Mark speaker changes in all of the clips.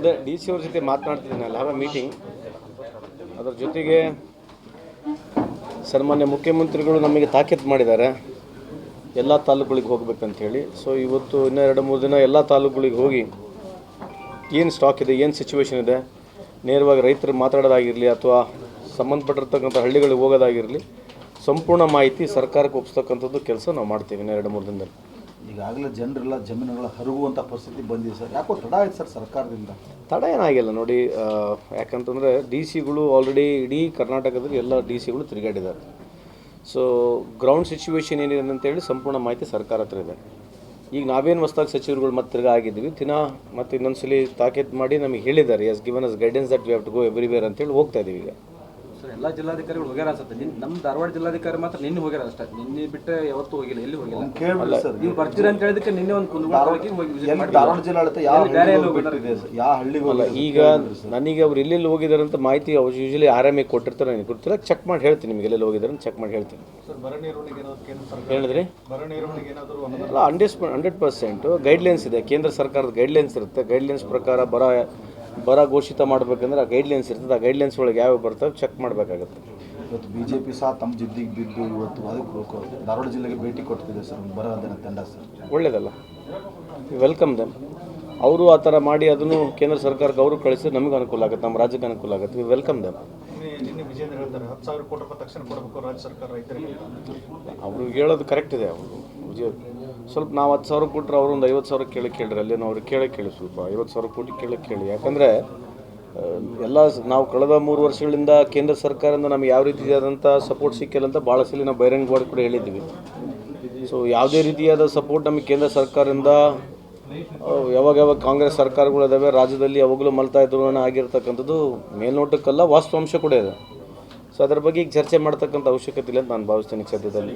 Speaker 1: ಅದೇ ಡಿ ಸಿ ಅವ್ರ ಜೊತೆ ಮಾತನಾಡ್ತಿದ್ದೀನಿ. I have a meeting. ಅದರ ಜೊತೆಗೆ ಸನ್ಮಾನ್ಯ ಮುಖ್ಯಮಂತ್ರಿಗಳು ನಮಗೆ ತಾಕೀತು ಮಾಡಿದ್ದಾರೆ ಎಲ್ಲ ತಾಲೂಕುಗಳಿಗೆ ಹೋಗ್ಬೇಕಂತೇಳಿ. ಸೊ ಇವತ್ತು ಇನ್ನೂ 2-3 ದಿನ ಎಲ್ಲ ತಾಲೂಕುಗಳಿಗೆ ಹೋಗಿ ಏನು ಸ್ಟಾಕ್ ಇದೆ, ಏನು ಸಿಚುವೇಶನ್ ಇದೆ, ನೇರವಾಗಿ ರೈತರು ಮಾತಾಡೋದಾಗಿರಲಿ ಅಥವಾ ಸಂಬಂಧಪಟ್ಟಿರ್ತಕ್ಕಂಥ ಹಳ್ಳಿಗಳಿಗೆ ಹೋಗೋದಾಗಿರಲಿ, ಸಂಪೂರ್ಣ ಮಾಹಿತಿ ಸರ್ಕಾರಕ್ಕೆ ಒಪ್ಪಿಸ್ತಕ್ಕಂಥದ್ದು ಕೆಲಸ ನಾವು ಮಾಡ್ತೀವಿ 2-3 ದಿನದಲ್ಲಿ.
Speaker 2: ಈಗಾಗಲೇ ಜನರೆಲ್ಲ ಜಮೀನುಗಳ ಹರಗುವಂಥ ಪರಿಸ್ಥಿತಿ ಬಂದಿದೆ ಸರ್. ಯಾಕೋ ತಡ ಆಯ್ತು ಸರ್ ಸರ್ಕಾರದಿಂದ? ತಡ
Speaker 1: ಏನಾಗಿಲ್ಲ ನೋಡಿ, ಯಾಕಂತಂದರೆ ಡಿ ಸಿಗಳು ಆಲ್ರೆಡಿ ಇಡೀ ಕರ್ನಾಟಕದಲ್ಲಿ ಎಲ್ಲ ಡಿ ಸಿಗಳು ತಿರುಗಾಡಿದ್ದಾರೆ. ಸೊ ಗ್ರೌಂಡ್ ಸಿಚುವೇಶನ್ ಏನಿದೆ ಅಂತೇಳಿ ಸಂಪೂರ್ಣ ಮಾಹಿತಿ ಸರ್ಕಾರ ಹತ್ರ ಇದೆ. ಈಗ ನಾವೇನು ಹೊಸದಾಗಿ ಸಚಿವರುಗಳು ಮತ್ತೆ ತಿರ್ಗಾ ಆಗಿದ್ದೀವಿ, ಮತ್ತು ಇನ್ನೊಂದ್ಸಲಿ ತಾಕೀತು ಮಾಡಿ ನಮಗೆ ಹೇಳಿದ್ದಾರೆ, as given us guidance that we have to go everywhere ಅಂತೇಳಿ ಹೋಗ್ತಾ ಇದ್ದೀವಿ. ಈಗ
Speaker 3: ಸರ್ ಎಲ್ಲ ಜಿಲ್ಲಾಧಿಕಾರಿಗಳು ಹೋಗ್ಯಾರ ಅನ್ಸುತ್ತೆ. ನಮ್ಮ ಧಾರವಾಡ ಜಿಲ್ಲಾಧಿಕಾರಿ ಮಾತ್ರ ನಿನ್ನೆ ಹೋಗ್ಯಾರ ಅಷ್ಟೇ. ನಿನ್ನೆ ಬಿಟ್ಟರೆ ಯಾವತ್ತೂ ಹೋಗಿಲ್ಲ, ಎಲ್ಲಿ ಹೋಗಿಲ್ಲ. ನೀವು ಬರ್ತೀರಾ ಅಂತ ಹೇಳಿದಕ್ಕೆ ನಿನ್ನೆ ಒಂದು
Speaker 2: ಧಾರವಾಡ ಜಿಲ್ಲಾಡಳಿತ ಯಾವ ಹಳ್ಳಿಗೆ
Speaker 1: ಈಗ ನನಗೆ ಅವ್ರು ಎಲ್ಲೆಲ್ಲಿ ಹೋಗಿದ್ದಾರೆ ಅಂತ ಮಾಹಿತಿ ಅವ್ರು ಯೂಶಲಿ RMA ಕೊಟ್ಟಿರ್ತಾರೆ, ನನಗೆ ಗೊತ್ತಿಲ್ಲ. ಚೆಕ್ ಮಾಡಿ ಹೇಳ್ತೀನಿ ನಿಮಗೆ, ಎಲ್ಲೆಲ್ಲಿ ಹೋಗಿದ್ದಾರೆ ಅಂತ ಚೆಕ್ ಮಾಡಿ ಹೇಳ್ತೀನಿ. ಹೇಳಿದ್ರಿ ಅಲ್ಲ, 100% ಗೈಡ್ಲೈನ್ಸ್ ಇದೆ, ಕೇಂದ್ರ ಸರ್ಕಾರದ ಗೈಡ್ಲೈನ್ಸ್ ಇರುತ್ತೆ. ಗೈಡ್ಲೈನ್ಸ್ ಪ್ರಕಾರ ಬರ ಘೋಷಿತ ಮಾಡಬೇಕಂದ್ರೆ ಆ ಗೈಡ್ಲೈನ್ಸ್ ಇರ್ತದೆ. ಆ ಗೈಡ್ಲೈನ್ಸ್ ಒಳಗೆ ಯಾವ ಬರ್ತವೆ ಚೆಕ್ ಮಾಡಬೇಕಾಗುತ್ತೆ.
Speaker 2: ಇವತ್ತು BJP ಸಹ ತಮ್ಮ ಜಿದ್ದಿಗೆ ಬಿದ್ದು ಇವತ್ತು ಅದಕ್ಕೆ ಧಾರವಾಡ ಜಿಲ್ಲೆಗೆ ಭೇಟಿ ಕೊಡ್ತಿದೆ ಸರ್, ಬರ ತಂಡ ಸರ್.
Speaker 1: ಒಳ್ಳೆಯದಲ್ಲ, ವೆಲ್ಕಮ್ ದೆಮ್. ಅವರು ಆ ಥರ ಮಾಡಿ ಅದನ್ನು ಕೇಂದ್ರ ಸರ್ಕಾರಕ್ಕೆ ಅವರು ಕಳಿಸಿದ್ರೆ ನಮಗೆ ಅನುಕೂಲ ಆಗುತ್ತೆ, ನಮ್ಮ ರಾಜ್ಯಕ್ಕೆ ಅನುಕೂಲ ಆಗುತ್ತೆ. Welcome them. ಅವರು ಹೇಳೋದು ಕರೆಕ್ಟ್ ಇದೆ. ಅವರು ಸ್ವಲ್ಪ ನಾವು 10,000 ಕೊಟ್ಟರೆ ಅವರು ಒಂದು 50,000 ಕೇಳ್ರಿ. ಅಲ್ಲಿ ನಾವು ಅವ್ರಿಗೆ ಕೇಳಿ ಸ್ವಲ್ಪ 50,000 ಕೋಟಿ ಕೇಳಿ. ಯಾಕಂದರೆ ಎಲ್ಲ ನಾವು ಕಳೆದ 3 ವರ್ಷಗಳಿಂದ ಕೇಂದ್ರ ಸರ್ಕಾರದಿಂದ ನಮಗೆ ಯಾವ ರೀತಿಯಾದಂಥ ಸಪೋರ್ಟ್ ಸಿಕ್ಕಿಲ್ಲ ಅಂತ ಭಾಳ ಸಲ ನಾವು ಬಹಿರಂಗವಾಗಿ ಕೂಡ ಹೇಳಿದ್ದೀವಿ. ಸೊ ಯಾವುದೇ ರೀತಿಯಾದ ಸಪೋರ್ಟ್ ನಮಗೆ ಕೇಂದ್ರ ಸರ್ಕಾರದಿಂದ ಯಾವಾಗ ಕಾಂಗ್ರೆಸ್ ಸರ್ಕಾರಗಳು ಇದ್ದಾವೆ ರಾಜ್ಯದಲ್ಲಿ ಯಾವಾಗಲೂ ಮಲ್ತಾ ಇದ್ರು ಆಗಿರ್ತಕ್ಕಂಥದ್ದು ಮೇಲ್ನೋಟಕ್ಕಲ್ಲ, ವಾಸ್ತವಾಂಶ ಕೂಡ ಇದೆ. ಸೊ ಅದರ ಬಗ್ಗೆ ಈಗ ಚರ್ಚೆ ಮಾಡ್ತಕ್ಕಂಥ ಅವಶ್ಯಕತೆ ಇಲ್ಲ ಅಂತ ನಾನು ಭಾವಿಸ್ತೇನೆ ಸದ್ಯದಲ್ಲಿ.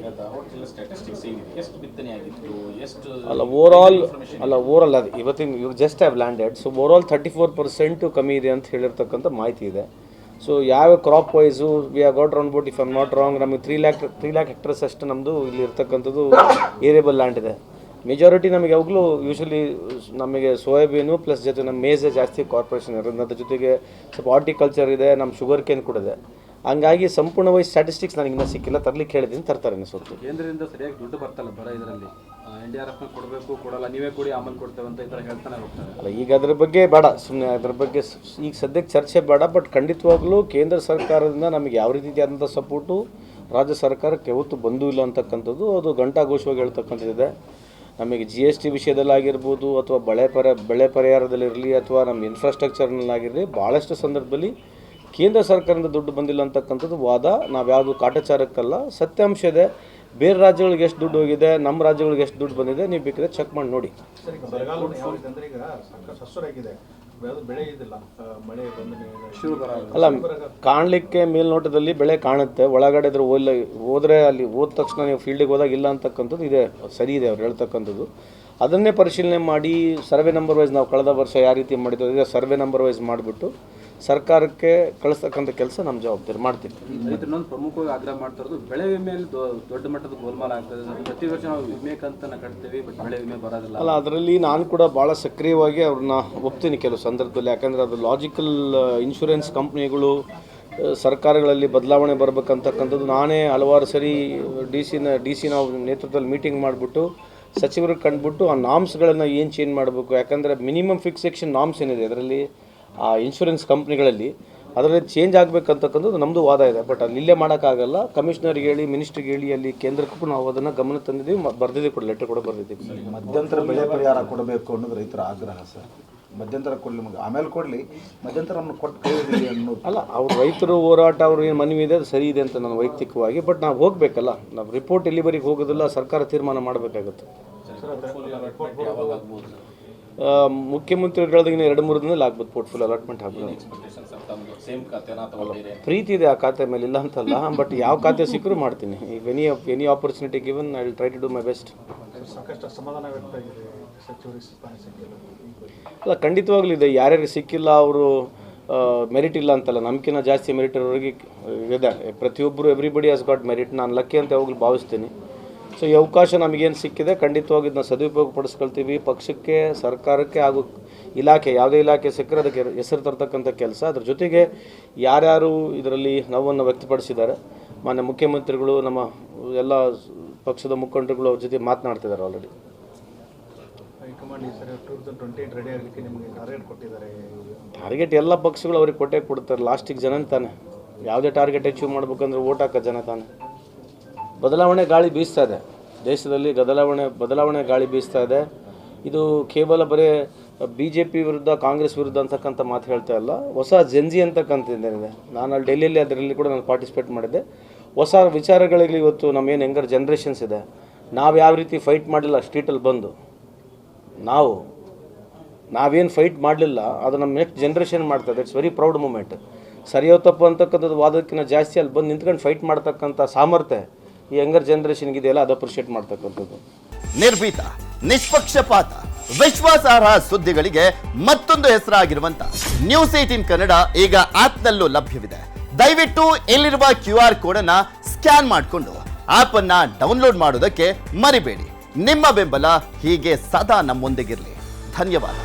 Speaker 1: ಓವರಾಲ್ ಅದು ಇವತ್ತಿನ ಇವ್ರು just have landed. So overall 34% ಕಮ್ಮಿ ಇದೆ ಅಂತ ಹೇಳಿರ್ತಕ್ಕಂಥ ಮಾಹಿತಿ ಇದೆ. ಸೊ ಯಾವ crop wise we have got round boat, if I am not wrong, ನಮಗೆ 3 lakh ಹೆಕ್ಟರ್ಸ್ ಅಷ್ಟು ನಮ್ಮದು ಇಲ್ಲಿ ಇರ್ತಕ್ಕಂಥದ್ದು ಏರಿಯಬಲ್ ಲ್ಯಾಂಡ್ ಇದೆ. ಮೆಜಾರಿಟಿ ನಮಗೆ ಯಾವಾಗಲೂ ಯೂಶಲಿ ನಮಗೆ ಸೋಯಾಬೀನು ಪ್ಲಸ್ ಜೊತೆ ನಮ್ಮ ಮೇಜೆ ಜಾಸ್ತಿ ಕಾರ್ಪೊರೇಷನ್ ಇರೋದು, ಅದ್ರ ಜೊತೆಗೆ ಸ್ವಲ್ಪ ಹಾರ್ಟಿಕಲ್ಚರ್ ಇದೆ, ನಮ್ಮ ಶುಗರ್ ಕೇನ್ ಕೂಡ ಇದೆ. ಹಂಗಾಗಿ ಸಂಪೂರ್ಣವಾಗಿ ಸ್ಟ್ಯಾಟಿಸ್ಟಿಕ್ಸ್ ನನಗೆ ಇನ್ನೂ ಸಿಕ್ಕಿಲ್ಲ, ತರಲಿಕ್ಕೆ ಹೇಳಿದ್ದೀನಿ, ತರ್ತಾರೆ ಅನಿಸುತ್ತೆ.
Speaker 3: ಕೇಂದ್ರದಿಂದ ಸರಿಯಾಗಿ ದುಡ್ಡು ಬರ್ತಲ್ಲ ಬರ ಇದರಲ್ಲಿ. NDRF ಕೊಡಬೇಕು, ಕೊಡಲ್ಲ, ನೀವೇ ಕೊಡಿ ಆಮೇಲೆ ಕೊಡ್ತೇವೆ ಅಂತ ಈ ಥರ ಹೇಳ್ತಾನೆ ಹೋಗ್ತಾರೆ.
Speaker 1: ಅಲ್ಲ, ಈಗ ಅದ್ರ ಬಗ್ಗೆ ಬೇಡ, ಸುಮ್ಮನೆ ಅದ್ರ ಬಗ್ಗೆ ಈಗ ಸದ್ಯಕ್ಕೆ ಚರ್ಚೆ ಬೇಡ. ಬಟ್ ಖಂಡಿತವಾಗ್ಲೂ ಕೇಂದ್ರ ಸರ್ಕಾರದಿಂದ ನಮಗೆ ಯಾವ ರೀತಿಯಾದಂಥ ಸಪೋರ್ಟು ರಾಜ್ಯ ಸರ್ಕಾರಕ್ಕೆ ಯಾವತ್ತೂ ಬಂದೂ ಇಲ್ಲ ಅಂತಕ್ಕಂಥದ್ದು ಅದು ಘಂಟಾಘೋಷವಾಗಿ ಹೇಳ್ತಕ್ಕಂಥದ್ದಿದೆ. ನಮಗೆ GST ವಿಷಯದಲ್ಲಾಗಿರ್ಬೋದು ಅಥವಾ ಬೆಳೆ ಪರಿಹಾರದಲ್ಲಿರಲಿ ಅಥವಾ ನಮ್ಮ ಇನ್ಫ್ರಾಸ್ಟ್ರಕ್ಚರ್ನಲ್ಲಾಗಿರಲಿ ಭಾಳಷ್ಟು ಸಂದರ್ಭದಲ್ಲಿ ಕೇಂದ್ರ ಸರ್ಕಾರದಿಂದ ದುಡ್ಡು ಬಂದಿಲ್ಲ ಅಂತಕ್ಕಂಥದ್ದು ವಾದ. ನಾವು ಯಾವುದು ಕಾಟಾಚಾರಕ್ಕಲ್ಲ, ಸತ್ಯಾಂಶ ಇದೆ. ಬೇರೆ ರಾಜ್ಯಗಳಿಗೆ ಎಷ್ಟು ದುಡ್ಡು ಹೋಗಿದೆ, ನಮ್ಮ ರಾಜ್ಯಗಳಿಗೆ ಎಷ್ಟು ದುಡ್ಡು ಬಂದಿದೆ, ನೀವು ಬೇಕಾದ್ರೆ ಚೆಕ್ ಮಾಡಿ ನೋಡಿ. ಅಲ್ಲ, ಕಾಣಲಿಕ್ಕೆ ಮೇಲ್ನೋಟದಲ್ಲಿ ಬೆಳೆ ಕಾಣುತ್ತೆ, ಒಳಗಡೆ ಇದ್ರೆ ಹೋದರೆ ಅಲ್ಲಿ ಹೋದ ತಕ್ಷಣ ನೀವು ಫೀಲ್ಡಿಗೆ ಹೋದಾಗ ಇಲ್ಲ ಅಂತಕ್ಕಂಥದ್ದು ಇದೆ, ಸರಿ ಇದೆ ಅವ್ರು ಹೇಳ್ತಕ್ಕಂಥದ್ದು. ಅದನ್ನೇ ಪರಿಶೀಲನೆ ಮಾಡಿ ಸರ್ವೆ ನಂಬರ್ ವೈಸ್ ನಾವು ಕಳೆದ ವರ್ಷ ಯಾವ ರೀತಿ ಮಾಡಿದ್ದು ಇದೆ ಸರ್ವೆ ನಂಬರ್ ವೈಸ್ ಮಾಡಿಬಿಟ್ಟು ಸರ್ಕಾರಕ್ಕೆ ಕಳಿಸ್ತಕ್ಕಂಥ ಕೆಲಸ ನಮ್ಮ ಜವಾಬ್ದಾರಿ ಮಾಡ್ತೀವಿ.
Speaker 3: ಇನ್ನೊಂದು ಪ್ರಮುಖವಾಗಿ ಆಗ್ರಹ ಮಾಡ್ತಾ ಇರೋದು ಬೆಳೆ ವಿಮೆಯಲ್ಲಿ ದೊಡ್ಡ ಮಟ್ಟದ ಗೋಲ್ಮಾಲ್ ಆಗ್ತದೆ. ಪ್ರತಿ ವರ್ಷ ನಾವು ವಿಮೆ ಕಂತನ್ನು ಕಟ್ತೀವಿ, ಬಟ್ ಬೆಳೆ ವಿಮೆ ಬರೋದಿಲ್ಲ.
Speaker 1: ಅಲ್ಲ, ಅದರಲ್ಲಿ ನಾನು ಕೂಡ ಭಾಳ ಸಕ್ರಿಯವಾಗಿ ಅವ್ರನ್ನ ಒಪ್ತೀನಿ ಕೆಲವು ಸಂದರ್ಭದಲ್ಲಿ. ಯಾಕಂದರೆ ಅದು ಲಾಜಿಕಲ್ ಇನ್ಶೂರೆನ್ಸ್ ಕಂಪ್ನಿಗಳು ಸರ್ಕಾರಗಳಲ್ಲಿ ಬದಲಾವಣೆ ಬರಬೇಕಂತಕ್ಕಂಥದ್ದು ನಾನೇ ಹಲವಾರು ಸರಿ ಡಿ ಸಿ ನಾವು ನೇತೃತ್ವದಲ್ಲಿ ಮೀಟಿಂಗ್ ಮಾಡಿಬಿಟ್ಟು ಸಚಿವರಿಗೆ ಕಂಡುಬಿಟ್ಟು ಆ ನಾಮ್ಸ್ಗಳನ್ನು ಏನು ಚೇಂಜ್ ಮಾಡಬೇಕು. ಯಾಕಂದರೆ ಮಿನಿಮಮ್ ಫಿಕ್ಸೇಷನ್ ನಾಮ್ಸ್ ಏನಿದೆ ಅದರಲ್ಲಿ ಆ ಇನ್ಶೂರೆನ್ಸ್ ಕಂಪ್ನಿಗಳಲ್ಲಿ ಅದರಲ್ಲಿ ಚೇಂಜ್ ಆಗಬೇಕಂತಕ್ಕಂಥದ್ದು ನಮ್ಮದು ವಾದ ಇದೆ. ಬಟ್ ಅಲ್ಲಿ ಇಲ್ಲೇ ಮಾಡೋಕ್ಕಾಗಲ್ಲ. ಕಮಿಷನರ್ಗೆ ಹೇಳಿ, ಮಿನಿಸ್ಟ್ರಿಗೆ ಹೇಳಿ, ಅಲ್ಲಿ ಕೇಂದ್ರಕ್ಕೂ ನಾವು ಅದನ್ನು ಗಮನ ತಂದಿದ್ದೀವಿ, ಬರ್ದಿದ್ದೀವಿ ಕೂಡ, ಲೆಟರ್ ಕೂಡ ಬರ್ದಿದ್ದೀವಿ.
Speaker 2: ಮಧ್ಯಂತರ ಬೆಳೆ ಪರಿಹಾರ ಕೊಡಬೇಕು ಅನ್ನೋದು ರೈತರ ಆಗ್ರಹ ಸರ್. ಮಧ್ಯಂತರ ಕೊಡಲಿ, ಆಮೇಲೆ ಕೊಡಲಿ, ಮಧ್ಯಂತರ ಕೊಟ್ಟು ಅನ್ನೋದು
Speaker 1: ಅಲ್ಲ. ಅವ್ರು ರೈತರು ಹೋರಾಟ, ಅವ್ರು ಏನು ಮನವಿ ಇದೆ ಅದು ಸರಿ ಇದೆ ಅಂತ ನಾನು ವೈಯಕ್ತಿಕವಾಗಿ. ಬಟ್ ನಾವು ಹೋಗಬೇಕಲ್ಲ, ನಾವು ರಿಪೋರ್ಟ್ ಎಲ್ಲಿವರೆಗೆ ಹೋಗೋದಿಲ್ಲ, ಸರ್ಕಾರ ತೀರ್ಮಾನ ಮಾಡಬೇಕಾಗುತ್ತೆ. ಮುಖ್ಯಮಂತ್ರಿಗಳು ಹೇಳಿದಾಗ 2-3 ದಿನದಲ್ಲಿ ಆಗ್ಬೋದು ಪೋರ್ಟ್ಫೋಲಿಯೋ ಅಲಾಟ್ಮೆಂಟ್ ಆಗ್ಬೋದು. ಪ್ರೀತಿ ಇದೆ ಆ ಖಾತೆ ಮೇಲೆ, ಇಲ್ಲ ಅಂತಲ್ಲ. ಬಟ್ ಯಾವ ಖಾತೆ ಸಿಕ್ಕರೂ ಮಾಡ್ತೀನಿ. ಈಗ any opportunity given I will try to do my best. ಅಲ್ಲ, ಖಂಡಿತವಾಗ್ಲೂ ಇದೆ. ಯಾರ್ಯಾರಿಗೆ ಸಿಕ್ಕಿಲ್ಲ ಅವರು ಮೆರಿಟ್ ಇಲ್ಲ ಅಂತಲ್ಲ, ನಮ್ಗಿಂತ ಜಾಸ್ತಿ ಮೆರಿಟ್ ಇರೋರಿಗೆ ಇದೆ. ಪ್ರತಿಯೊಬ್ಬರು ಎವ್ರಿಬಡಿ ಹ್ಯಾಸ್ ಗಾಟ್ ಮೆರಿಟ್. ನಾನು ಲಕ್ಕಿ ಅಂತ ಯಾವಾಗಲೂ ಭಾವಿಸ್ತೀನಿ. ಸೊ ಈ ಅವಕಾಶ ನಮಗೇನು ಸಿಕ್ಕಿದೆ ಖಂಡಿತವಾಗಿ ಇದನ್ನ ಸದುಪಯೋಗ ಪಡಿಸ್ಕೊಳ್ತೀವಿ. ಪಕ್ಷಕ್ಕೆ, ಸರ್ಕಾರಕ್ಕೆ ಹಾಗೂ ಇಲಾಖೆ, ಯಾವುದೇ ಇಲಾಖೆ ಸಿಕ್ಕರೆ ಅದಕ್ಕೆ ಹೆಸರು ತರ್ತಕ್ಕಂಥ ಕೆಲಸ. ಅದ್ರ ಜೊತೆಗೆ ಯಾರ್ಯಾರು ಇದರಲ್ಲಿ ನೋವನ್ನು ವ್ಯಕ್ತಪಡಿಸಿದ್ದಾರೆ, ಮಾನ್ಯ ಮುಖ್ಯಮಂತ್ರಿಗಳು, ನಮ್ಮ ಎಲ್ಲ ಪಕ್ಷದ ಮುಖಂಡರುಗಳು ಅವ್ರ ಜೊತೆ ಮಾತನಾಡ್ತಿದ್ದಾರೆ ಆಲ್ರೆಡಿ.
Speaker 2: ಹೈಕಮಾಂಡ್ ಈ ಸರಿ 2028 ರೆಡಿ ಆಗಲಿಕ್ಕೆ ನಿಮಗೆ ಟಾರ್ಗೆಟ್ ಕೊಟ್ಟಿದ್ದಾರೆ.
Speaker 1: ಟಾರ್ಗೆಟ್ ಎಲ್ಲ ಪಕ್ಷಗಳು ಅವ್ರಿಗೆ ಕೊಟ್ಟೇ ಕೊಡ್ತಾರೆ. ಲಾಸ್ಟಿಗೆ ಜನ ತಾನೆ ಯಾವುದೇ ಟಾರ್ಗೆಟ್ ಅಚೀವ್ ಮಾಡ್ಬೇಕಂದ್ರೆ ಓಟ್ ಹಾಕೋ ಜನ ತಾನೆ. ಬದಲಾವಣೆ ಗಾಳಿ ಬೀಸ್ತಾ ಇದೆ ದೇಶದಲ್ಲಿ, ಬದಲಾವಣೆ ಗಾಳಿ ಬೀಸ್ತಾ ಇದೆ. ಇದು ಕೇವಲ ಬರೀ BJP ವಿರುದ್ಧ, ಕಾಂಗ್ರೆಸ್ ವಿರುದ್ಧ ಅಂತಕ್ಕಂಥ ಮಾತು ಹೇಳ್ತಾ ಇಲ್ಲ. ಹೊಸ ಜೆನ್ಜಿ ಅಂತಕ್ಕಂಥದ್ದೇನಿದೆ, ನಾನು ಅಲ್ಲಿ ಡೆಲ್ಲಿಯಲ್ಲಿ ಅದರಲ್ಲಿ ಕೂಡ ನಾನು ಪಾರ್ಟಿಸಿಪೇಟ್ ಮಾಡಿದ್ದೆ. ಹೊಸ ವಿಚಾರಗಳಿಗೆ ಇವತ್ತು ನಮ್ಮೇನು ಯಂಗರ್ ಜನ್ರೇಷನ್ಸ್ ಇದೆ, ನಾವು ಯಾವ ರೀತಿ ಫೈಟ್ ಮಾಡಲಿಲ್ಲ ಸ್ಟ್ರೀಟಲ್ಲಿ ಬಂದು, ನಾವೇನು ಫೈಟ್ ಮಾಡಲಿಲ್ಲ ಅದು ನಮ್ಮ ನೆಕ್ಸ್ಟ್ ಜನ್ರೇಷನ್ ಮಾಡ್ತದೆ. It's very proud moment. ಸರಿಯೋ ತಪ್ಪು ಅಂತಕ್ಕಂಥದ್ದು ವಾದಕ್ಕಿಂತ ಜಾಸ್ತಿ ಅಲ್ಲಿ ಬಂದು ನಿಂತ್ಕೊಂಡು ಫೈಟ್ ಮಾಡ್ತಕ್ಕಂಥ ಸಾಮರ್ಥ್ಯ ಈ ಯಂಗರ್ ಜನ್ರೇಷನ್ಗೆ ಇದೆಯಲ್ಲ, ಅದು ಅಪ್ರಿಷಿಯೇಟ್ ಮಾಡ್ತಕ್ಕಂಥದ್ದು.
Speaker 4: ನಿರ್ಭೀತ, ನಿಷ್ಪಕ್ಷಪಾತ, ವಿಶ್ವಾಸಾರ್ಹ ಸುದ್ದಿಗಳಿಗೆ ಮತ್ತೊಂದು ಹೆಸರಾಗಿರುವಂತ ನ್ಯೂಸ್ 18 ಕನ್ನಡ ಈಗ ಆಪ್ನಲ್ಲೂ ಲಭ್ಯವಿದೆ. ದಯವಿಟ್ಟು ಇಲ್ಲಿರುವ QR ಕೋಡ್ ಅನ್ನ ಸ್ಕ್ಯಾನ್ ಮಾಡಿಕೊಂಡು ಆಪ್ ಅನ್ನ ಡೌನ್ಲೋಡ್ ಮಾಡೋದಕ್ಕೆ ಮರಿಬೇಡಿ. ನಿಮ್ಮ ಬೆಂಬಲ ಹೀಗೆ ಸದಾ ನಮ್ಮೊಂದಿಗಿರಲಿ. ಧನ್ಯವಾದ.